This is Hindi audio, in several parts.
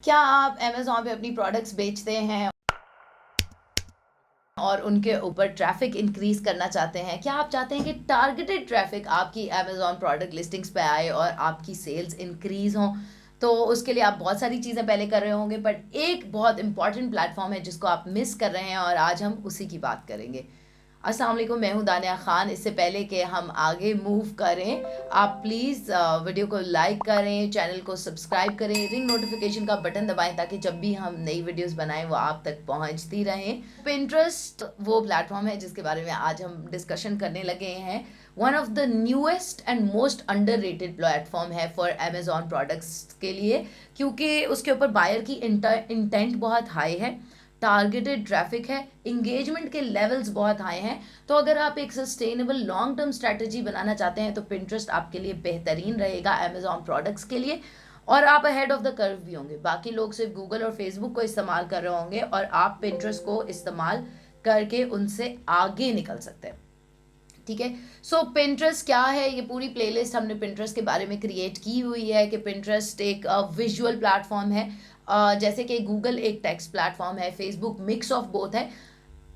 क्या आप अमेज़न पे अपनी प्रोडक्ट्स बेचते हैं और उनके ऊपर ट्रैफ़िक इंक्रीज़ करना चाहते हैं? क्या आप चाहते हैं कि टारगेटेड ट्रैफ़िक आपकी अमेज़न प्रोडक्ट लिस्टिंग्स पे आए और आपकी सेल्स इंक्रीज़ हों? तो उसके लिए आप बहुत सारी चीज़ें पहले कर रहे होंगे, बट एक बहुत इम्पॉर्टेंट प्लेटफ़ॉर्म है जिसको आप मिस कर रहे हैं और आज हम उसी की बात करेंगे। अस्सलाम वालेकुम, मैं हूँ दानिया ख़ान। इससे पहले कि हम आगे मूव करें, आप प्लीज़ वीडियो को लाइक करें, चैनल को सब्सक्राइब करें, रिंग नोटिफिकेशन का बटन दबाएं ताकि जब भी हम नई वीडियोस बनाएं वो आप तक पहुंचती रहें। पिंटरेस्ट वो प्लेटफॉर्म है जिसके बारे में आज हम डिस्कशन करने लगे हैं। One of the newest and most underrated platform है फॉर अमेजॉन प्रोडक्ट्स के लिए, क्योंकि उसके ऊपर बायर की इंटेंट बहुत हाई है, टारगेटेड ट्रैफिक है, इंगेजमेंट के लेवल्स बहुत हाई हैं। तो अगर आप एक सस्टेनेबल लॉन्ग टर्म स्ट्रैटेजी बनाना चाहते हैं तो पिंटरेस्ट आपके लिए बेहतरीन रहेगा अमेजॉन प्रोडक्ट्स के लिए, और आप अहेड ऑफ द कर्व भी होंगे। बाकी लोग सिर्फ गूगल और फेसबुक को इस्तेमाल कर रहे होंगे और आप पिंटरेस्ट को इस्तेमाल करके उनसे आगे निकल सकते हैं। ठीक है, सो पिंटरेस्ट क्या है? ये पूरी प्लेलिस्ट हमने पिंटरेस्ट के बारे में क्रिएट की हुई है कि पिंटरेस्ट एक विजुअल प्लेटफॉर्म है। जैसे कि गूगल एक टेक्स्ट प्लेटफॉर्म है, फेसबुक मिक्स ऑफ बोथ है।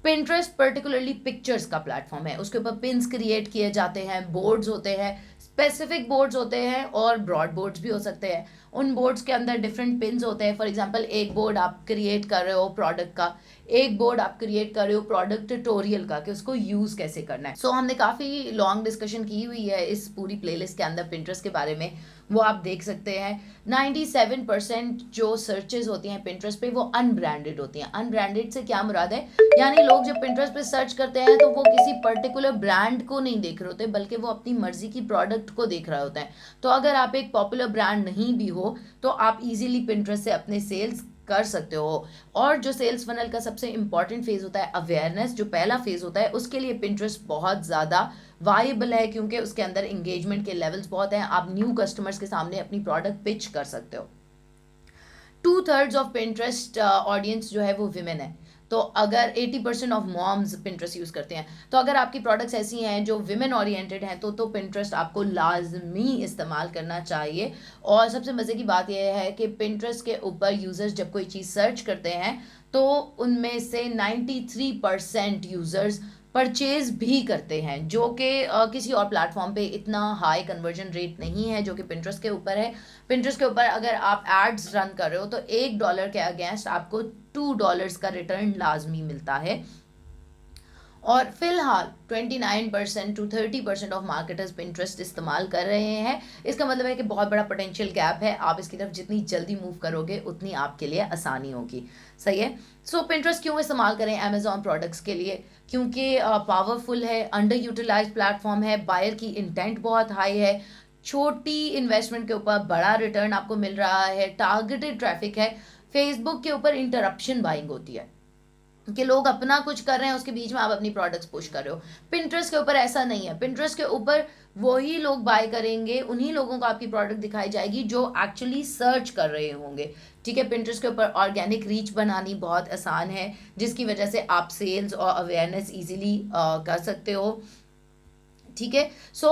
पिंटरेस्ट पर्टिकुलरली पिक्चर्स का प्लेटफॉर्म है। उसके ऊपर पिन्स क्रिएट किए जाते हैं, बोर्ड्स होते हैं, स्पेसिफिक बोर्ड्स होते हैं और ब्रॉड बोर्ड्स भी हो सकते हैं। उन बोर्ड्स के अंदर डिफरेंट पिन्स होते हैं। फॉर एग्जांपल, एक बोर्ड आप क्रिएट कर रहे हो प्रोडक्ट का, एक बोर्ड आप क्रिएट कर रहे हो प्रोडक्ट ट्यूटोरियल का कि उसको यूज़ कैसे करना है। सो हमने काफ़ी लॉन्ग डिस्कशन की हुई है इस पूरी प्लेलिस्ट के अंदर पिंटरेस्ट के बारे में, वो आप देख सकते हैं। 97% जो सर्चेज होती हैं पिंटरेस्ट पे वो अनब्रांडेड होती हैं। अनब्रांडेड से क्या मुराद है? यानी लोग जब पिंटरेस्ट पे सर्च करते हैं तो वो किसी पर्टिकुलर ब्रांड को नहीं देख रहे होते, बल्कि वो अपनी मर्जी की प्रोडक्ट को देख रहे होते हैं। तो अगर आप एक पॉपुलर ब्रांड नहीं भी हो तो आप इजीली पिंटरेस्ट से अपने सेल्स कर सकते हो। और जो सेल्स फनल का सबसे इंपॉर्टेंट फेज होता है अवेयरनेस, जो पहला फेज होता है, उसके लिए पिंटरेस्ट बहुत ज़्यादा वाइबल है, क्योंकि उसके अंदर इंगेजमेंट के लेवल्स बहुत हैं। आप न्यू कस्टमर्स के सामने अपनी प्रोडक्ट पिच कर सकते हो। 2/3 ऑफ पिंटरेस्ट ऑडियंस जो है वो विमेन है। तो अगर 80% ऑफ मॉम्स पिंटरेस्ट यूज़ करते हैं, तो अगर आपकी प्रोडक्ट्स ऐसी हैं जो विमेन ओरिएंटेड हैं तो पिंटरेस्ट आपको लाजमी इस्तेमाल करना चाहिए। और सबसे मज़े की बात यह है कि पिंटरेस्ट के ऊपर यूज़र्स जब कोई चीज़ सर्च करते हैं तो उनमें से 93% यूज़र्स परचेज भी करते हैं, जो कि किसी और प्लेटफॉर्म पे इतना हाई कन्वर्जन रेट नहीं है जो कि पिंटरेस्ट के ऊपर है। पिंटरेस्ट के ऊपर अगर आप एड्स रन कर रहे हो तो $1 के अगेंस्ट आपको $2 का रिटर्न लाजमी मिलता है। और फिलहाल 29% टू 30% ऑफ मार्केटर्स पिंटरेस्ट इस्तेमाल कर रहे हैं। इसका मतलब है कि बहुत बड़ा पोटेंशियल गैप है। आप इसकी तरफ जितनी जल्दी मूव करोगे उतनी आपके लिए आसानी होगी। सही है। सो पिंटरेस्ट क्यों इस्तेमाल करें अमेजॉन प्रोडक्ट्स के लिए? क्योंकि पावरफुल है, अंडर यूटिलाइज प्लेटफॉर्म है, बायर की इंटेंट बहुत हाई है, छोटी इन्वेस्टमेंट के ऊपर बड़ा रिटर्न आपको मिल रहा है, टारगेटेड ट्रैफिक है। फेसबुक के ऊपर इंटरप्शन बाइंग होती है कि लोग अपना कुछ कर रहे हैं, उसके बीच में आप अपनी प्रोडक्ट्स पुश कर रहे हो। पिंटरेस्ट के ऊपर ऐसा नहीं है। पिंटरेस्ट के ऊपर वही लोग बाय करेंगे, उन्हीं लोगों को आपकी प्रोडक्ट दिखाई जाएगी जो एक्चुअली सर्च कर रहे होंगे। ठीक है, पिंटरेस्ट के ऊपर ऑर्गेनिक रीच बनानी बहुत आसान है, जिसकी वजह से आप सेल्स और अवेयरनेस इजीली कर सकते हो। ठीक है, सो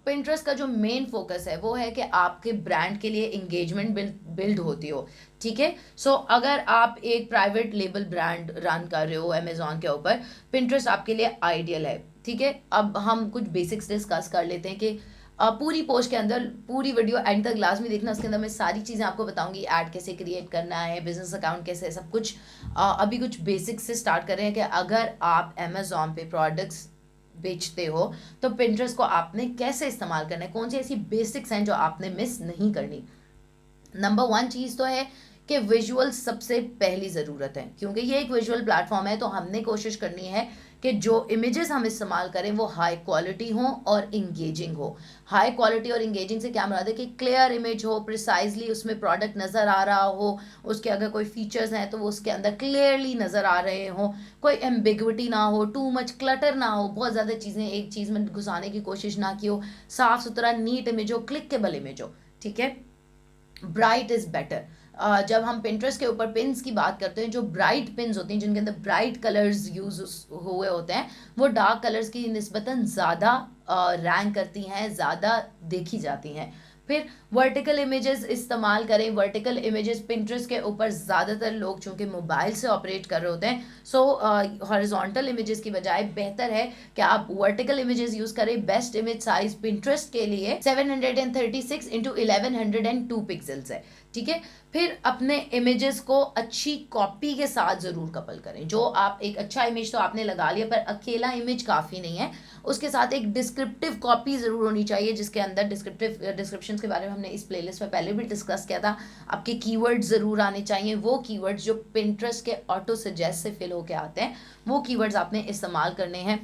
पिंटरेस्ट का जो मेन फोकस है वो है कि आपके ब्रांड के लिए इंगेजमेंट बिल्ड होती हो। ठीक है, सो अगर आप एक प्राइवेट लेबल ब्रांड रन कर रहे हो अमेजोन के ऊपर, पिंटरेस्ट आपके लिए आइडियल है। ठीक है, अब हम कुछ बेसिक्स डिस्कस कर लेते हैं कि पूरी पोस्ट के अंदर, पूरी वीडियो एंड तक लाजमी देखना, उसके अंदर मैं सारी चीज़ें आपको बताऊंगी। ऐड कैसे क्रिएट करना है, बिजनेस अकाउंट कैसे, सब कुछ। अभी कुछ बेसिक्स से स्टार्ट कर रहे हैं कि अगर आप अमेजोन पे प्रोडक्ट्स बेचते हो तो पिंटरेस्ट को आपने कैसे इस्तेमाल करना है, कौन सी ऐसी बेसिक्स हैं जो आपने मिस नहीं करनी। नंबर 1 चीज़ तो है कि विजुअल सबसे पहली ज़रूरत है, क्योंकि ये एक विजुअल प्लेटफॉर्म है। तो हमने कोशिश करनी है कि जो इमेजेस हम इस्तेमाल करें वो हाई क्वालिटी हो और इंगेजिंग हो। हाई क्वालिटी और इंगेजिंग से क्या मुराद है कि क्लियर इमेज हो, प्रिसाइजली उसमें प्रोडक्ट नज़र आ रहा हो, उसके अगर कोई फीचर्स हैं तो वो उसके अंदर क्लियरली नज़र आ रहे हो, कोई एम्बिग्विटी ना हो, टू मच क्लटर ना हो, बहुत ज़्यादा चीज़ें एक चीज़ में घुसाने की कोशिश ना की हो, साफ़ सुथरा नीट इमेज हो, क्लिकेबल इमेज हो। ठीक है, ब्राइट इज़ बेटर। जब हम पिंटरेस्ट के ऊपर पिन्स की बात करते हैं, जो ब्राइट पिन्स होती हैं जिनके अंदर ब्राइट कलर्स यूज हुए होते हैं, वो डार्क कलर्स की निस्बतन ज़्यादा रैंक करती हैं, ज़्यादा देखी जाती हैं। फिर वर्टिकल इमेजेस इस्तेमाल करें। वर्टिकल इमेजेस पिंटरेस्ट के ऊपर ज़्यादातर लोग चूँकि मोबाइल से ऑपरेट कर रहे होते हैं, सो हॉरिजॉन्टल इमेजेस की बजाय बेहतर है कि आप वर्टिकल इमेजेस यूज़ करें। बेस्ट इमेज साइज पिंटरेस्ट के लिए 736 इंटू 1102 पिक्सल्स है, ठीक है। फिर अपने इमेजेस को अच्छी कॉपी के साथ ज़रूर कपल करें। जो आप एक अच्छा इमेज तो आपने लगा लिया, पर अकेला इमेज काफ़ी नहीं है, उसके साथ एक डिस्क्रिप्टिव कॉपी ज़रूर होनी चाहिए, जिसके अंदर डिस्क्रिप्शन के बारे में हमने इस प्लेलिस्ट में पहले भी डिस्कस किया था। आपके कीवर्ड्स ज़रूर आने चाहिए, वो कीवर्ड्स जो पिंटरेस्ट के ऑटो सजेस्ट से फिल होके आते हैं, वो कीवर्ड्स आपने इस्तेमाल करने हैं।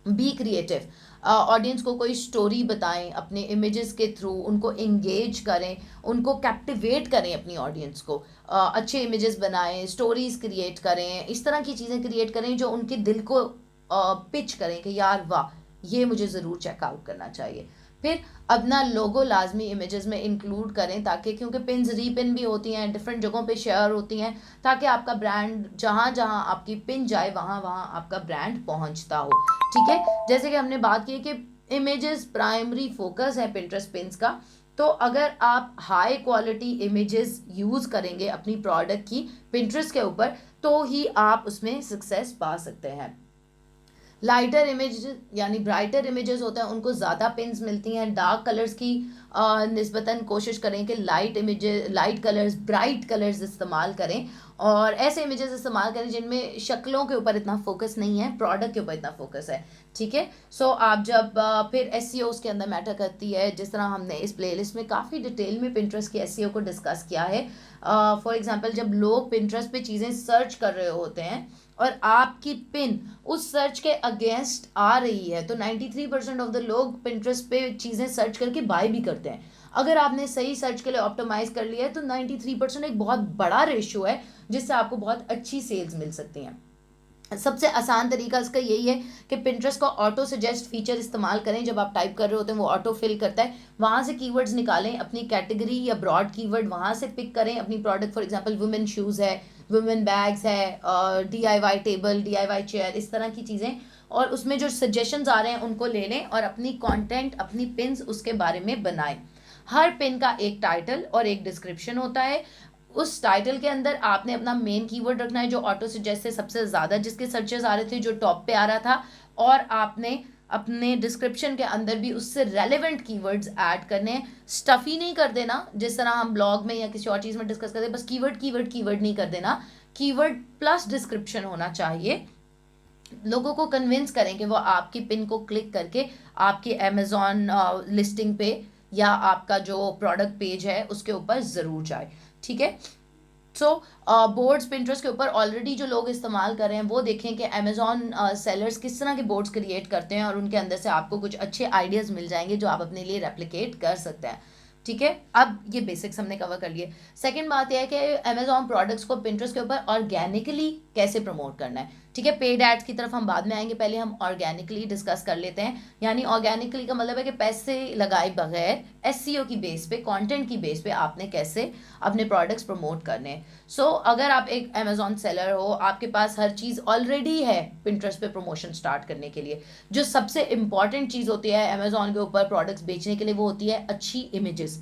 बी क्रिएटिव, ऑडियंस को कोई स्टोरी बताएं अपने इमेजेस के थ्रू, उनको एंगेज करें, उनको कैप्टिवेट करें अपनी ऑडियंस को। अच्छे इमेजेस बनाएं, स्टोरीज क्रिएट करें, इस तरह की चीज़ें क्रिएट करें जो उनके दिल को पिच करें कि यार वाह, ये मुझे ज़रूर चेकआउट करना चाहिए। फिर अपना लोगो लाजमी इमेजेस में इंक्लूड करें, ताकि क्योंकि पिन्स रीपिन भी होती हैं, डिफरेंट जगहों पे शेयर होती हैं, ताकि आपका ब्रांड जहाँ जहाँ आपकी पिन जाए वहाँ वहाँ आपका ब्रांड पहुँचता हो, ठीक है। जैसे कि हमने बात की कि इमेजेस प्राइमरी फोकस है पिंटरेस्ट पिन्स का, तो अगर आप हाई क्वालिटी इमेजेस यूज़ करेंगे अपनी प्रोडक्ट की पिंटरेस्ट के ऊपर, तो ही आप उसमें सक्सेस पा सकते हैं। लाइटर इमेज यानी ब्राइटर इमेजेस होते हैं, उनको ज़्यादा पिन्स मिलती हैं। डार्क कलर्स की निस्बतन कोशिश करें कि लाइट कलर्स, ब्राइट कलर्स इस्तेमाल करें, और ऐसे इमेजेस इस्तेमाल करें जिनमें शक्लों के ऊपर इतना फोकस नहीं है, प्रोडक्ट के ऊपर इतना फोकस है, ठीक है। सो आप जब फिर एसईओ उसके अंदर मैटर करती है, जिस तरह हमने इस प्लेलिस्ट में काफ़ी डिटेल में पिंटरेस्ट की एसईओ को डिस्कस किया है। फॉर एग्जांपल, जब लोग पिंटरेस्ट पे चीज़ें सर्च कर रहे होते हैं और आपकी पिन उस सर्च के अगेंस्ट आ रही है, तो 93% ऑफ द लोग पिंटरेस्ट पे चीज़ें सर्च करके बाय भी करते हैं। अगर आपने सही सर्च के लिए ऑप्टिमाइज कर लिया है, तो 93% एक बहुत बड़ा रेशियो है, जिससे आपको बहुत अच्छी सेल्स मिल सकती हैं। सबसे आसान तरीका इसका यही है कि पिंटरेस्ट का ऑटो सजेस्ट फीचर इस्तेमाल करें। जब आप टाइप कर रहे होते हैं वो ऑटो फिल करता है, वहाँ से कीवर्ड्स निकालें, अपनी कैटेगरी या ब्रॉड कीवर्ड वहाँ से पिक करें अपनी product. For example women shoes है, वुमेन बैग्स है, DIY टेबल, DIY चेयर, इस तरह की चीज़ें, और उसमें जो सजेशंस आ रहे हैं उनको ले लें और अपनी कंटेंट, अपनी पिन्स उसके बारे में बनाएं। हर पिन का एक टाइटल और एक डिस्क्रिप्शन होता है। उस टाइटल के अंदर आपने अपना मेन कीवर्ड रखना है जो ऑटो सजेस्ट से सबसे ज़्यादा जिसके सर्चेस आ रहे थे, जो टॉप पे आ रहा था, और आपने अपने डिस्क्रिप्शन के अंदर भी उससे रेलेवेंट कीवर्ड्स ऐड करने हैं। स्टफी नहीं कर देना, जिस तरह हम ब्लॉग में या किसी और चीज़ में डिस्कस करते हैं, बस कीवर्ड कीवर्ड कीवर्ड नहीं कर देना। कीवर्ड प्लस डिस्क्रिप्शन होना चाहिए। लोगों को कन्विंस करें कि वो आपकी पिन को क्लिक करके आपकी अमेज़ॉन लिस्टिंग पे या आपका जो प्रोडक्ट पेज है उसके ऊपर ज़रूर जाए, ठीक है। सो बोर्ड्स पिंटरेस्ट के ऊपर ऑलरेडी जो लोग इस्तेमाल कर रहे हैं वो देखें कि अमेज़ॉन सेलर्स किस तरह के बोर्ड्स क्रिएट करते हैं, और उनके अंदर से आपको कुछ अच्छे आइडियाज़ मिल जाएंगे जो आप अपने लिए रेप्लिकेट कर सकते हैं, ठीक है। अब ये बेसिक्स हमने कवर कर लिए। सेकंड बात यह है कि अमेज़ॉन प्रोडक्ट्स को पिंटरेस्ट के ऊपर ऑर्गेनिकली कैसे प्रमोट करना है, ठीक है। पेड एड्स की तरफ हम बाद में आएंगे, पहले हम ऑर्गेनिकली डिस्कस कर लेते हैं। यानी ऑर्गेनिकली का मतलब है कि पैसे लगाए बगैर एसईओ की बेस पे, कंटेंट की बेस पे आपने कैसे अपने प्रोडक्ट्स प्रमोट करने हैं। सो अगर आप एक अमेज़ॉन सेलर हो, आपके पास हर चीज़ ऑलरेडी है पिंटरेस्ट पे प्रमोशन स्टार्ट करने के लिए, जो सबसे इंपॉर्टेंट चीज़ होती है अमेज़ॉन के ऊपर प्रोडक्ट्स बेचने के लिए, वो होती है अच्छी इमेजेस।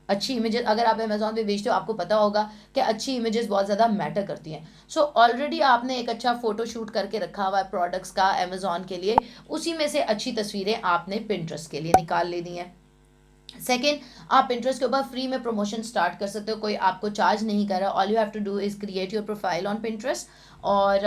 अच्छी इमेजेस, अगर आप अमेज़ॉन पे बेचते हो आपको पता होगा कि अच्छी इमेजेस बहुत ज़्यादा मैटर करती हैं। सो ऑलरेडी आपने एक अच्छा फ़ोटो शूट करके रखा हुआ है प्रोडक्ट्स का अमेज़ॉन के लिए, उसी में से अच्छी तस्वीरें आपने पिंटरेस्ट के लिए निकाल लेनी है। सेकेंड, आप पिंटरेस्ट के ऊपर फ्री में प्रमोशन स्टार्ट कर सकते हो, कोई आपको चार्ज नहीं कर रहा। All you have to do is create your profile on Pinterest और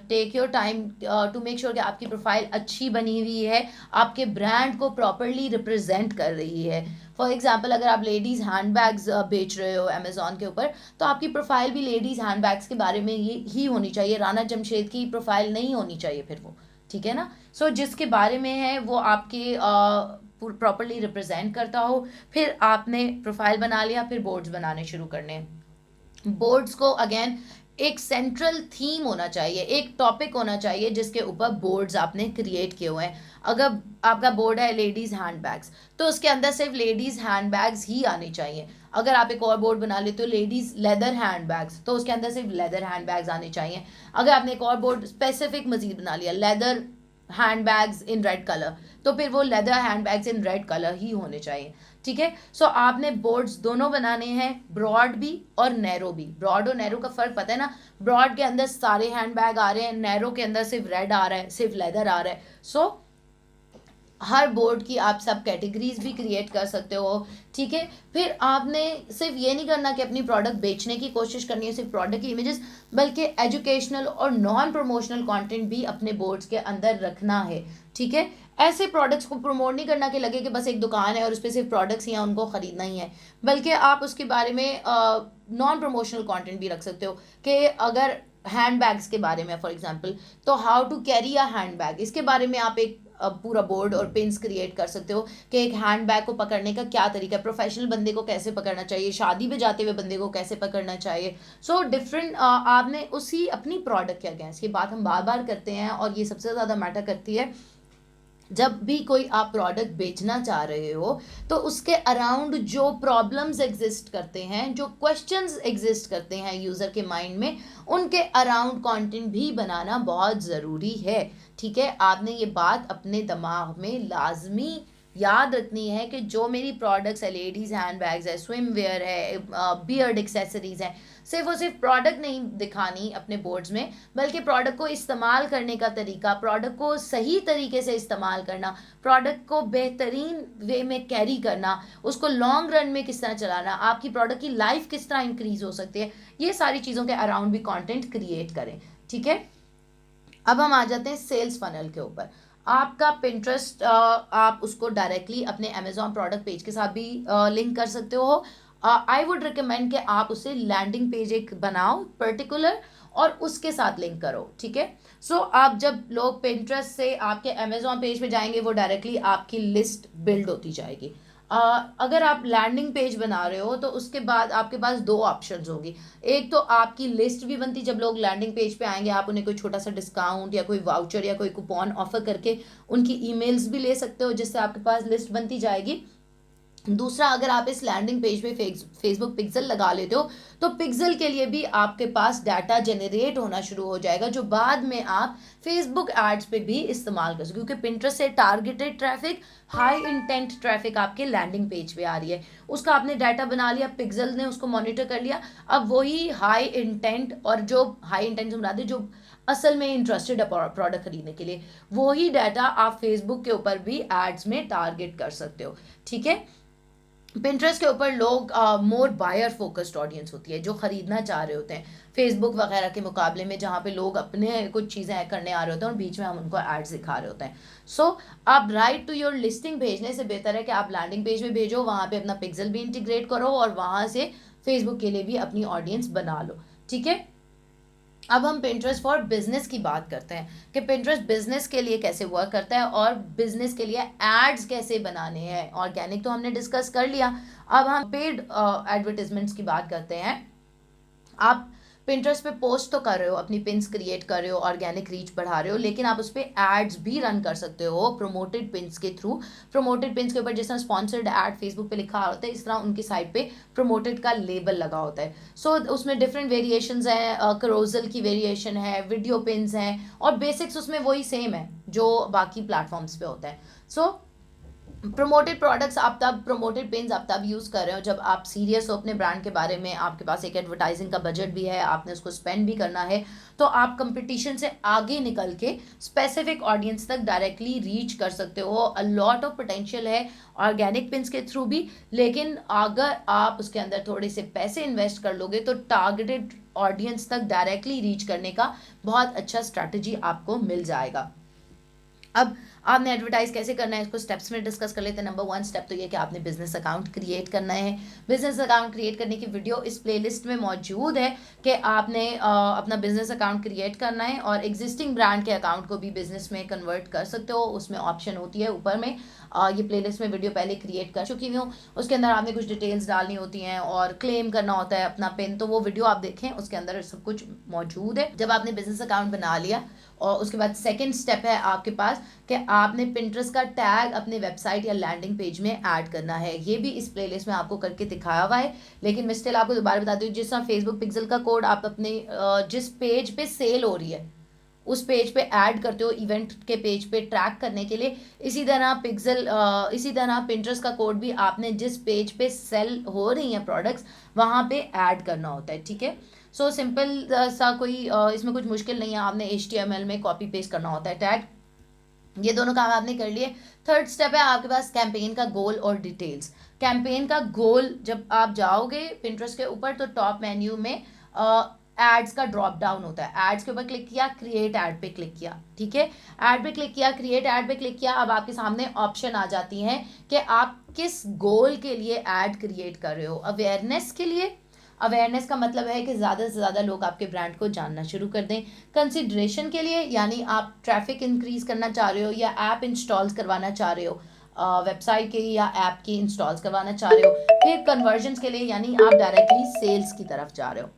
take your time to make sure कि आपकी प्रोफाइल अच्छी बनी हुई है, आपके ब्रांड को प्रॉपरली रिप्रेजेंट कर रही है। फॉर एग्जाम्पल, अगर आप लेडीज़ हैंड बैग्स बेच रहे हो अमेज़ॉन के ऊपर, तो आपकी प्रोफाइल भी लेडीज़ हैंड बैग्स के बारे में ये ही होनी चाहिए। राना जमशेद की प्रोफाइल नहीं होनी चाहिए फिर वो, ठीक है ना। सो जिसके बारे में है वो आपके प्रॉपरली रिप्रेजेंट करता हो। फिर आपने प्रोफाइल बना लिया, फिर बोर्ड्स बनाने शुरू करने। बोर्ड्स को अगेन एक सेंट्रल थीम होना चाहिए, एक टॉपिक होना चाहिए जिसके ऊपर बोर्ड्स आपने क्रिएट किए हुए हैं। अगर आपका बोर्ड है लेडीज़ हैंड बैग्स, तो उसके अंदर सिर्फ लेडीज़ हैंड बैग्स ही आने चाहिए। अगर आप एक और बोर्ड बना लेते हो लेडीज़ लेदर हैंड बैग्स, तो उसके अंदर सिर्फ लेदर हैंड बैग्स आने चाहिए। अगर आपने एक और बोर्ड स्पेसिफिक मजीद बना लिया leather hand bags in red colour, तो फिर वो leather hand bags in red colour ही होने चाहिए, ठीक है। सो आपने बोर्ड्स दोनों बनाने हैं, ब्रॉड भी और नैरो भी। ब्रॉड और नैरो का फर्क पता है ना, ब्रॉड के अंदर सारे हैंड बैग आ रहे हैं, नैरो के अंदर सिर्फ रेड आ रहा है, सिर्फ लेदर आ रहा है। सो हर बोर्ड की आप सब कैटेगरीज भी क्रिएट कर सकते हो, ठीक है। फिर आपने सिर्फ ये नहीं करना कि अपनी प्रोडक्ट बेचने की कोशिश करनी है, सिर्फ प्रोडक्ट की इमेजेस, बल्कि एजुकेशनल और नॉन प्रमोशनल कंटेंट भी अपने बोर्ड्स के अंदर रखना है, ठीक है। ऐसे प्रोडक्ट्स को प्रमोट नहीं करना कि लगे कि बस एक दुकान है और उस पर सिर्फ प्रोडक्ट्स ही हैं, उनको ख़रीदना ही है, बल्कि आप उसके बारे में नॉन प्रमोशनल कंटेंट भी रख सकते हो कि अगर हैंड बैग्स के बारे में फॉर एग्जांपल, तो how to carry a hand bag, इसके बारे में आप एक पूरा बोर्ड और पिन्स क्रिएट कर सकते हो कि एक हैंड बैग को पकड़ने का क्या तरीका है, प्रोफेशनल बंदे को कैसे पकड़ना चाहिए, शादी पे जाते हुए बंदे को कैसे पकड़ना चाहिए। सो डिफरेंट आपने उसी अपनी प्रोडक्ट के अगेंस्ट, ये बात हम बार बार करते हैं और ये सबसे ज़्यादा मैटर करती है जब भी कोई आप प्रोडक्ट बेचना चाह रहे हो, तो उसके अराउंड जो प्रॉब्लम्स एग्जिस्ट करते हैं, जो क्वेश्चंस एग्जिस्ट करते हैं यूज़र के माइंड में, उनके अराउंड कंटेंट भी बनाना बहुत ज़रूरी है, ठीक है। आपने ये बात अपने दिमाग में लाजमी याद रखनी है कि जो मेरी प्रोडक्ट्स है, लेडीज़ हैंड बैग्स है, स्विम वेयर है, बियर्ड एक्सेसरीज हैं, सिर्फ और सिर्फ प्रोडक्ट नहीं दिखानी अपने बोर्ड्स में, बल्कि प्रोडक्ट को इस्तेमाल करने का तरीका, प्रोडक्ट को सही तरीके से इस्तेमाल करना, प्रोडक्ट को बेहतरीन वे में कैरी करना, उसको लॉन्ग रन में किस तरह चलाना, आपकी प्रोडक्ट की लाइफ किस तरह इंक्रीज हो सकती है, ये सारी चीज़ों के अराउंड भी कंटेंट क्रिएट करें, ठीक है। अब हम आ जाते हैं सेल्स फनल के ऊपर। आपका पिंटरेस्ट आप उसको डायरेक्टली अपने अमेजोन प्रोडक्ट पेज के साथ भी लिंक कर सकते हो। आई वुड रिकमेंड कि आप उसे लैंडिंग पेज एक बनाओ पर्टिकुलर और उसके साथ लिंक करो, ठीक है। सो आप जब लोग पिंटरेस्ट से आपके अमेजोन पेज पे जाएंगे, वो डायरेक्टली आपकी लिस्ट बिल्ड होती जाएगी। अगर आप लैंडिंग पेज बना रहे हो तो उसके बाद आपके पास दो ऑप्शंस होंगी। एक तो आपकी लिस्ट भी बनती, जब लोग लैंडिंग पेज पे आएंगे आप उन्हें कोई छोटा सा डिस्काउंट या कोई वाउचर या कोई कूपन ऑफर करके उनकी ईमेल्स भी ले सकते हो, जिससे आपके पास लिस्ट बनती जाएगी। दूसरा, अगर आप इस लैंडिंग पेज पे फेसबुक पिक्सल लगा लेते हो, तो पिक्सल के लिए भी आपके पास डाटा जनरेट होना शुरू हो जाएगा, जो बाद में आप फेसबुक एड्स पे भी इस्तेमाल कर सकते, क्योंकि पिंटरेस्ट से targeted traffic, high intent traffic आपके लैंडिंग पेज पे आ रही है। उसका आपने डाटा बना लिया, पिक्सल ने उसको मॉनिटर कर लिया। अब वही हाई इंटेंट, और जो हाई इंटेंट से मुराद है जो असल में इंटरेस्टेड है प्रोडक्ट खरीदने के लिए, वही डाटा आप फेसबुक के ऊपर भी एड्स में टारगेट कर सकते हो, ठीक है। पिंटरेस्ट के ऊपर लोग मोर बायर फोकस्ड ऑडियंस होती है, जो ख़रीदना चाह रहे होते हैं, फेसबुक वगैरह के मुकाबले में, जहाँ पे लोग अपने कुछ चीज़ें करने आ रहे होते हैं और बीच में हम उनको एड्स दिखा रहे होते हैं। सो आप राइट टू योर लिस्टिंग भेजने से बेहतर है कि आप लैंडिंग पेज में भेजो, वहाँ पे अपना पिक्सल भी इंटीग्रेट करो और वहाँ से फेसबुक के लिए भी अपनी ऑडियंस बना लो, ठीक है। अब हम पिंटरेस्ट फॉर बिजनेस की बात करते हैं कि पिंटरेस्ट बिजनेस के लिए कैसे वर्क करता है और बिजनेस के लिए एड्स कैसे बनाने हैं। ऑर्गेनिक तो हमने डिस्कस कर लिया, अब हम पेड एडवर्टीजमेंट्स की बात करते हैं। आप पिंटरेस्ट पे पोस्ट तो कर रहे हो, अपनी पिन्स क्रिएट कर रहे हो, ऑर्गेनिक रीच बढ़ा रहे हो, लेकिन आप उस पर एड्स भी रन कर सकते हो प्रोमोटेड पिन्स के थ्रू। प्रोमोटेड पिन्स के ऊपर जिस तरह स्पॉन्सर्ड एड फेसबुक पे लिखा होता है, इस तरह उनकी साइट पे प्रोमोटेड का लेबल लगा होता है। सो उसमें डिफरेंट वेरिएशंस हैं, करोजल की वेरिएशन है, वीडियो पिन्स हैं, और बेसिक्स उसमें वही सेम है जो बाकी प्लेटफॉर्म्स पे होता है। सो प्रमोटेड प्रोडक्ट्स आप तब, प्रमोटेड पिन्स आप तब यूज़ कर रहे हो जब आप सीरियस हो अपने ब्रांड के बारे में, आपके पास एक एडवर्टाइजिंग का बजट भी है, आपने उसको स्पेंड भी करना है, तो आप कंपटीशन से आगे निकल के स्पेसिफिक ऑडियंस तक डायरेक्टली रीच कर सकते हो। अ लॉट ऑफ पोटेंशियल है ऑर्गेनिक पिन्स के थ्रू भी, लेकिन अगर आप उसके अंदर थोड़े से पैसे इन्वेस्ट कर लोगे तो टारगेटेड ऑडियंस तक डायरेक्टली रीच करने का बहुत अच्छा स्ट्रैटेजी आपको मिल जाएगा। अब आपने एडवर्टाइज कैसे करना है, इसको स्टेप्स में डिस्कस कर लेते हैं। नंबर 1 स्टेप तो ये कि आपने बिजनेस अकाउंट क्रिएट करना है। बिजनेस अकाउंट क्रिएट करने की वीडियो इस प्लेलिस्ट में मौजूद है कि आपने अपना बिजनेस अकाउंट क्रिएट करना है और एग्जिस्टिंग ब्रांड के अकाउंट को भी बिजनेस में कन्वर्ट कर सकते हो। उसमें ऑप्शन होती है ऊपर में, ये प्लेलिस्ट में वीडियो पहले क्रिएट कर चुकी हूँ, उसके अंदर आपने कुछ डिटेल्स डालनी होती हैं और क्लेम करना होता है अपना पिन, तो वो वीडियो आप देखें, उसके अंदर सब कुछ मौजूद है। जब आपने बिजनेस अकाउंट बना लिया और उसके बाद सेकंड स्टेप है आपके पास कि आपने पिंटरेस्ट का टैग अपने वेबसाइट या लैंडिंग पेज में ऐड करना है। ये भी इस प्लेलिस्ट में आपको करके दिखाया हुआ है, लेकिन मैं स्टिल आपको दोबारा बता दूँ, जिस तरह फेसबुक पिक्सल का कोड आप अपने जिस पेज पे सेल हो रही है उस पेज पे ऐड करते हो इवेंट के पेज पे ट्रैक करने के लिए। इसी तरह पिंटरेस्ट का कोड भी आपने जिस पेज पे सेल हो रही हैं प्रोडक्ट्स वहाँ पे ऐड करना होता है, ठीक है। सो सिंपल सा कोई इसमें कुछ मुश्किल नहीं है, आपने HTML में कॉपी पेस्ट करना होता है टैग। ये दोनों काम आपने कर लिए। थर्ड स्टेप है आपके पास कैंपेन का गोल और डिटेल्स। कैंपेन का गोल, जब आप जाओगे पिंटरेस्ट के ऊपर तो टॉप मेन्यू में एड्स का ड्रॉप डाउन होता है। एड्स के ऊपर क्लिक किया, क्रिएट एड पे क्लिक किया, ठीक है। एड पे क्लिक किया, क्रिएट एड पे क्लिक किया। अब आपके सामने ऑप्शन आ जाती हैं कि आप किस गोल के लिए एड क्रिएट कर रहे हो। अवेयरनेस के लिए, अवेयरनेस का मतलब है कि ज़्यादा से ज़्यादा लोग आपके ब्रांड को जानना शुरू कर दें। कंसिडरेशन के लिए, यानी आप ट्रैफिक इंक्रीज करना चाह रहे हो या ऐप इंस्टॉल्स करवाना चाह रहे हो, वेबसाइट के या ऐप की इंस्टॉल्स करवाना चाह रहे हो। फिर कन्वर्जन्स के लिए, यानी आप डायरेक्टली सेल्स की तरफ जा रहे हो।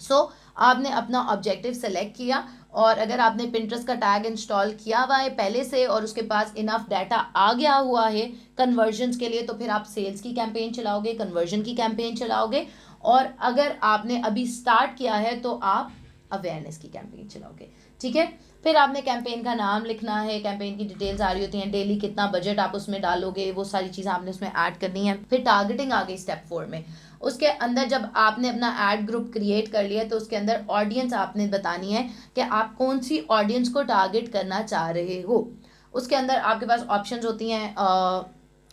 सो आपने अपना ऑब्जेक्टिव सेलेक्ट किया, और अगर आपने पिंटरेस्ट का टैग इंस्टॉल किया हुआ है पहले से और उसके पास इनफ डाटा आ गया हुआ है कन्वर्जन्स के लिए, तो फिर आप सेल्स की कैंपेन चलाओगे, कन्वर्जन की कैंपेन चलाओगे। और अगर आपने अभी स्टार्ट किया है तो आप अवेयरनेस की कैंपेन चलाओगे, ठीक है। फिर आपने कैंपेन का नाम लिखना है, कैंपेन की डिटेल्स आ रही होती हैं, डेली कितना बजट आप उसमें डालोगे, वो सारी चीज़ें आपने उसमें ऐड करनी है। फिर टारगेटिंग आ गई स्टेप 4 में। उसके अंदर जब आपने अपना ऐड ग्रुप क्रिएट कर लिया तो उसके अंदर ऑडियंस आपने बतानी है कि आप कौन सी ऑडियंस को टारगेट करना चाह रहे हो। उसके अंदर आपके पास ऑप्शंस होती हैं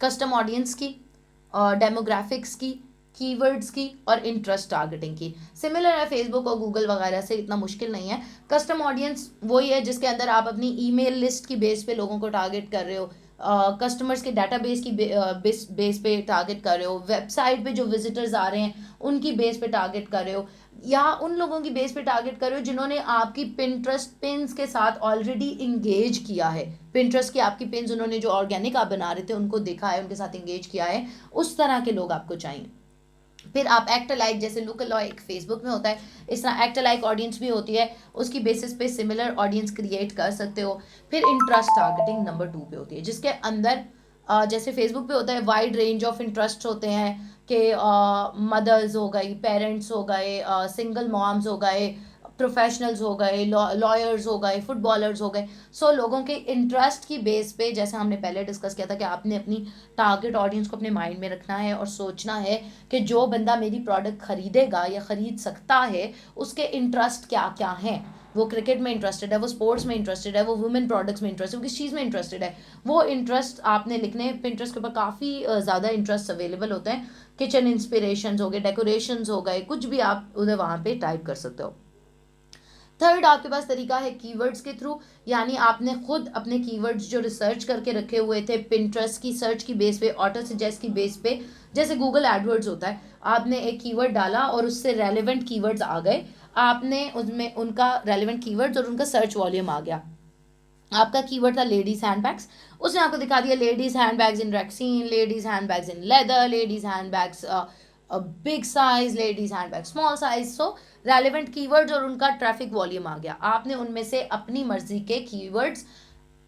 कस्टम ऑडियंस की, डेमोग्राफिक्स की, कीवर्ड्स की और इंटरेस्ट टारगेटिंग की। सिमिलर है फेसबुक और गूगल वगैरह से, इतना मुश्किल नहीं है। कस्टम ऑडियंस वही है जिसके अंदर आप अपनी ईमेल लिस्ट की बेस पे लोगों को टारगेट कर रहे हो, कस्टमर्स के डाटाबेस की बेस पे टारगेट कर रहे हो, वेबसाइट पे जो विजिटर्स आ रहे हैं उनकी बेस पे टारगेट कर रहे हो, या उन लोगों की बेस पे टारगेट कर रहे हो जिन्होंने आपकी पिंटरेस्ट पिन्स के साथ ऑलरेडी इंगेज किया है। पिंटरेस्ट की आपकी पिन्स उन्होंने जो ऑर्गेनिक आप बना रहे थे उनको देखा है, उनके साथ इंगेज किया है, उस तरह के लोग आपको चाहिए। फिर आप एक्ट लाइक, जैसे लुक लाइक फेसबुक में होता है इस तरह एक्ट लाइक ऑडियंस भी होती है, उसकी बेसिस पे सिमिलर ऑडियंस क्रिएट कर सकते हो। फिर इंटरेस्ट टारगेटिंग नंबर 2 पे होती है, जिसके अंदर जैसे फेसबुक पे होता है वाइड रेंज ऑफ इंटरेस्ट होते हैं कि मदर्स हो गई, पेरेंट्स हो गए, सिंगल मॉम्स हो गए, प्रोफेशनल्स हो गए, लॉयर्स हो गए, फुटबॉलर्स हो गए। सो लोगों के इंटरेस्ट की बेस पे, जैसे हमने पहले डिस्कस किया था कि आपने अपनी टारगेट ऑडियंस को अपने माइंड में रखना है और सोचना है कि जो बंदा मेरी प्रोडक्ट खरीदेगा या ख़रीद सकता है उसके इंटरेस्ट क्या क्या हैं। वो क्रिकेट में इंटरेस्टेड है, वो स्पोर्ट्स में इंटरेस्टेड है, वो वुमेन प्रोडक्ट्स में इंटरेस्टेड है, वो किस चीज़ में इंटरेस्टेड है, वो इंटरेस्ट आपने लिखने। पिंटरेस्ट के ऊपर काफ़ी ज़्यादा इंटरेस्ट अवेलेबल होते हैं, किचन इंस्पिरेशंस हो गए, डेकोरेशंस हो गए, कुछ भी आप उधर वहाँ पे टाइप कर सकते हो। थर्ड आपके पास तरीका है कीवर्ड्स के थ्रू, यानी आपने खुद अपने कीवर्ड्स जो रिसर्च करके रखे हुए थे पिंटरेस्ट की सर्च की बेस पे, ऑटो सजेस्ट की बेस पे, जैसे गूगल एडवर्ड्स होता है, आपने एक कीवर्ड डाला और उससे रेलेवेंट कीवर्ड्स आ गए, आपने उसमें उनका रेलेवेंट कीवर्ड्स और उनका सर्च वॉल्यूम आ गया। आपका कीवर्ड था लेडीज हैंडबैग्स, उसने आपको दिखा दिया ladies handbags in rexine, ladies handbags in leather, ladies handbags big size, ladies handbag small size. So relevant keywords और उनका ट्रैफिक वॉल्यूम आ गया। आपने उनमें से अपनी मर्जी के कीवर्ड्स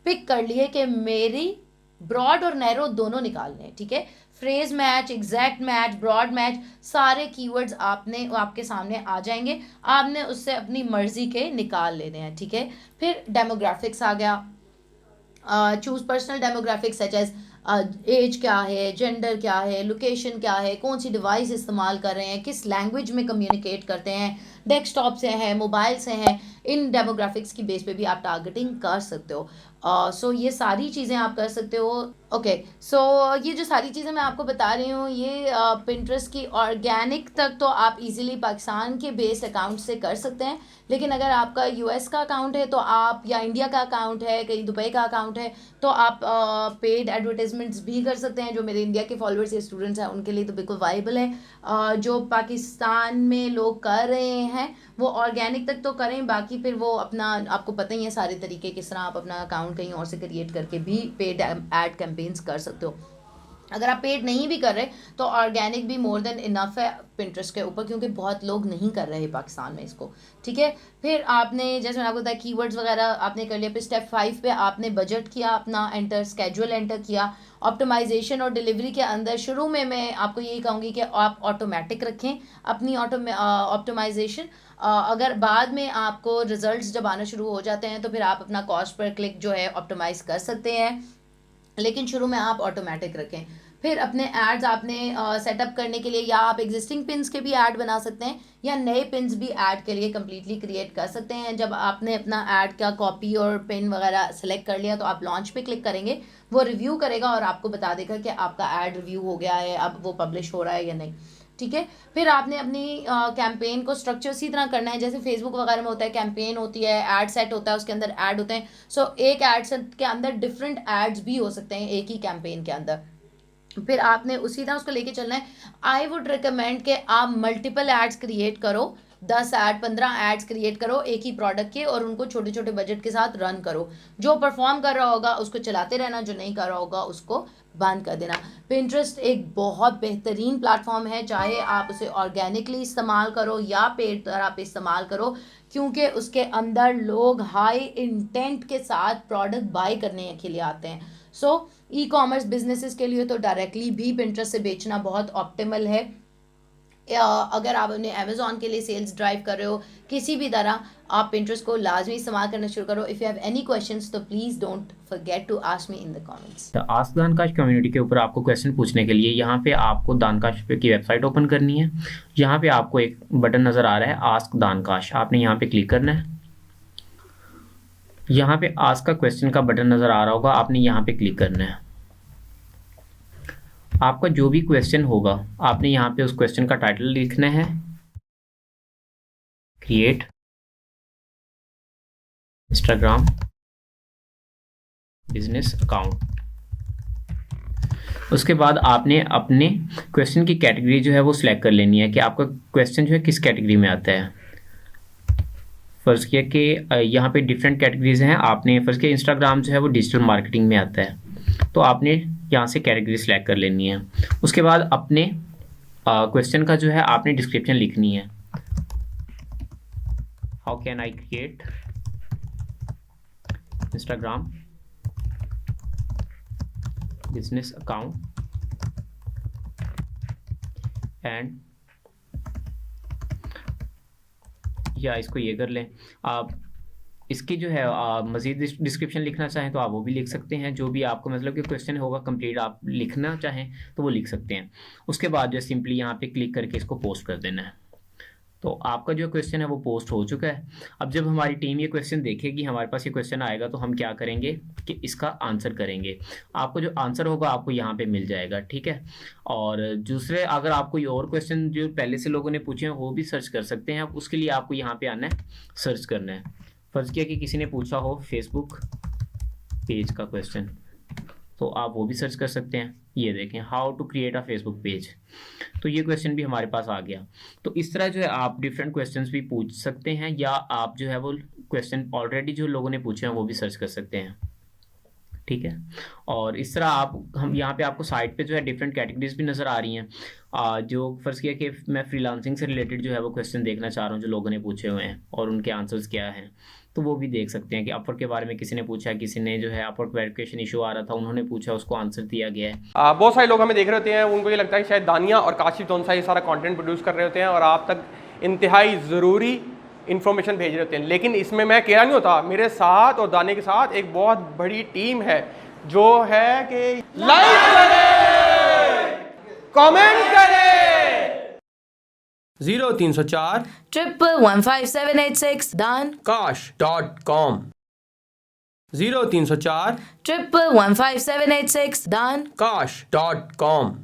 पिक कर लिए कि मेरी ब्रॉड और नैरो दोनों निकालने हैं, ठीक है। Phrase match, exact match, broad match, सारे कीवर्ड्स आपके सामने आ जाएंगे, आपने उससे अपनी मर्जी के निकाल लेने हैं, ठीक है। फिर डेमोग्राफिक्स आ गया, choose personal demographics such as age क्या है, जेंडर क्या है, लोकेशन क्या है, कौन सी डिवाइस इस्तेमाल कर रहे हैं, किस लैंग्वेज में कम्युनिकेट करते हैं, डेस्कटॉप से हैं, मोबाइल से हैं, इन डेमोग्राफिक्स की बेस पे भी आप टारगेटिंग कर सकते हो। सो ये सारी चीज़ें आप कर सकते हो। ओके, सो ये जो सारी चीज़ें मैं आपको बता रही हूँ ये पिंटरेस्ट की ऑर्गेनिक तक तो आप इजीली पाकिस्तान के बेस अकाउंट से कर सकते हैं, लेकिन अगर आपका यूएस का अकाउंट है तो आप, या इंडिया का अकाउंट है, कहीं दुबई का अकाउंट है, तो आप पेड एडवर्टाइजमेंट्स भी कर सकते हैं। जो मेरे इंडिया के फॉलोअर्स या स्टूडेंट्स हैं उनके लिए तो बिल्कुल वाइबल है। जो पाकिस्तान में लोग कर रहे हैं वो ऑर्गेनिक तक तो करें, बाकी फिर वो अपना, आपको पता ही है सारे तरीके किस तरह आप अपना अकाउंट कहीं और से क्रिएट करके भी पेड ऐड कैंपेन्स कर सकते हो। अगर आप पेड नहीं भी कर रहे तो ऑर्गेनिक भी मोर देन इनफ है पिंटरेस्ट के ऊपर, क्योंकि बहुत लोग नहीं कर रहे पाकिस्तान में इसको। ठीक है, फिर आपने जैसे मैंने आपको बताया कीवर्ड्स वगैरह आपने कर लिया। फिर स्टेप 5 पे आपने बजट किया अपना, एंटर स्केड्यूल एंटर किया। ऑप्टिमाइजेशन और डिलीवरी के अंदर शुरू में मैं आपको यही कहूँगी कि आप ऑटोमेटिक रखें अपनी ऑप्टिमाइजेशन। अगर बाद में आपको रिजल्ट्स जब आना शुरू हो जाते हैं तो फिर आप अपना कॉस्ट पर क्लिक जो है ऑप्टिमाइज कर सकते हैं, लेकिन शुरू में आप ऑटोमेटिक रखें। फिर अपने एड्स आपने सेटअप करने के लिए या आप एग्जिस्टिंग पिन्स के भी ऐड बना सकते हैं या नए पिन्स भी ऐड के लिए कम्प्लीटली क्रिएट कर सकते हैं। जब आपने अपना ऐड का कॉपी और पिन वगैरह सेलेक्ट कर लिया तो आप लॉन्च पे क्लिक करेंगे, वो रिव्यू करेगा और आपको बता देगा कि आपका ऐड रिव्यू हो गया है, अब वो पब्लिश हो रहा है या नहीं। ठीक है, फिर आपने अपनी कैंपेन को स्ट्रक्चर इसी तरह करना है जैसे फेसबुक वगैरह में होता है, कैंपेन होती है, ऐड सेट होता है, उसके अंदर ऐड होते हैं। सो एक ऐड सेट के अंदर डिफरेंट एड्स भी हो सकते हैं एक ही कैंपेन के अंदर। फिर आपने उसी तरह उसको लेके चलना है। आई वुड रिकमेंड कि आप मल्टीपल एड्स क्रिएट करो, 10 ऐड 15 एड्स क्रिएट करो एक ही प्रोडक्ट के, और उनको छोटे छोटे बजट के साथ रन करो। जो परफॉर्म कर रहा होगा उसको चलाते रहना, जो नहीं कर रहा होगा उसको बंद कर देना। पिंटरेस्ट एक बहुत बेहतरीन प्लेटफॉर्म है, चाहे आप उसे ऑर्गेनिकली इस्तेमाल करो या पेड तरह पे इस्तेमाल करो, क्योंकि उसके अंदर लोग हाई इंटेंट के साथ प्रोडक्ट बाय करने के लिए आते हैं। सो ई कॉमर्स बिजनेसेस के लिए तो डायरेक्टली भी पिंटरेस्ट से बेचना बहुत ऑप्टिमल है। अगर आप अपने अमेजोन के लिए सेल्स ड्राइव कर रहे हो किसी भी तरह, आप पिंटरेस्ट को लाजमी इस्तेमाल करना शुरू करो। If you have any questions तो please don't forget to ask me in the comments. Ask दानकाश कम्युनिटी के ऊपर आपको क्वेश्चन पूछने के लिए यहाँ पे आपको दानकाश की वेबसाइट ओपन करनी है। यहाँ पे आपको एक बटन नज़र आ रहा है आस्क दानकाश, आपने यहाँ पे क्लिक करना है। यहाँ पे आस्क का क्वेश्चन का बटन नज़र आ रहा होगा, आपने यहाँ पे क्लिक करना है। आपका जो भी क्वेश्चन होगा आपने यहाँ पे उस क्वेश्चन का टाइटल लिखना है, क्रिएट इंस्टाग्राम बिजनेस अकाउंट। उसके बाद आपने अपने क्वेश्चन की कैटेगरी जो है वो सिलेक्ट कर लेनी है कि आपका क्वेश्चन जो है किस कैटेगरी में आता है। फ़र्ज़ किया कि यहाँ पे डिफरेंट कैटेगरीज हैं, आपने फ़र्ज़ किया इंस्टाग्राम जो है वो डिजिटल मार्केटिंग में आता है, तो आपने यहाँ से कैटेगरी सिलेक्ट कर लेनी है। उसके बाद अपने क्वेश्चन का जो है आपने डिस्क्रिप्शन लिखनी है। How can I create Instagram business account and, या इसको ये कर लें आप। इसकी जो है मज़ीद डिस्क्रिप्शन लिखना चाहें तो आप वो भी लिख सकते हैं, जो भी आपको मतलब कि क्वेश्चन होगा कंप्लीट आप लिखना चाहें तो वो लिख सकते हैं। उसके बाद जो सिंपली यहाँ पे क्लिक करके इसको पोस्ट कर देना है। तो आपका जो क्वेश्चन है वो पोस्ट हो चुका है। अब जब हमारी टीम ये क्वेश्चन देखेगी, हमारे पास ये क्वेश्चन आएगा, तो हम क्या करेंगे कि इसका आंसर करेंगे। आपको जो आंसर होगा आपको यहाँ पे मिल जाएगा, ठीक है। और दूसरे अगर आप कोई और क्वेश्चन जो पहले से लोगों ने पूछे हैं वो भी सर्च कर सकते हैं। उसके लिए आपको यहाँ पे आना है, सर्च करना है। फ़र्ज़ किया कि किसी ने पूछा हो फेसबुक पेज का क्वेश्चन, तो आप वो भी सर्च कर सकते हैं। ये देखें, how to create a Facebook page, तो ये क्वेश्चन भी हमारे पास आ गया। तो इस तरह जो है आप डिफरेंट क्वेश्चंस भी पूछ सकते हैं, या आप जो है वो क्वेश्चन ऑलरेडी जो लोगों ने पूछे हैं वो भी सर्च कर सकते हैं, ठीक है। और इस तरह हम यहाँ पे आपको साइट पे जो है डिफरेंट कैटेगरीज भी नज़र आ रही हैं। जो फ़र्ज़ किया कि मैं फ्रीलांसिंग से रिलेटेड जो है वो क्वेश्चन देखना चाह रहा हूँ जो लोगों ने पूछे हुए हैं और उनके आंसर्स क्या हैं, तो वो भी देख सकते हैं कि अपवर्क के बारे में किसी ने पूछा है, किसी ने जो है अपवर्क वेरिफिकेशन इशू आ रहा था उन्होंने पूछा, उसको आंसर दिया गया है। बहुत सारे लोग हमें देख रहे होते हैं, उनको ये लगता है शायद दानिया और काशिफ दोनों ये सारा कंटेंट प्रोड्यूस कर रहे होते हैं और आप तक इंतहाई ज़रूरी इन्फॉर्मेशन भेज रहे होते हैं, लेकिन इसमें मैं अकेला नहीं होता। मेरे साथ और दानिया के साथ एक बहुत बड़ी टीम है जो है कि लाइक करें, कमेंट करें। 0304 1115786 daankash.com 0304 1115786 daankash.com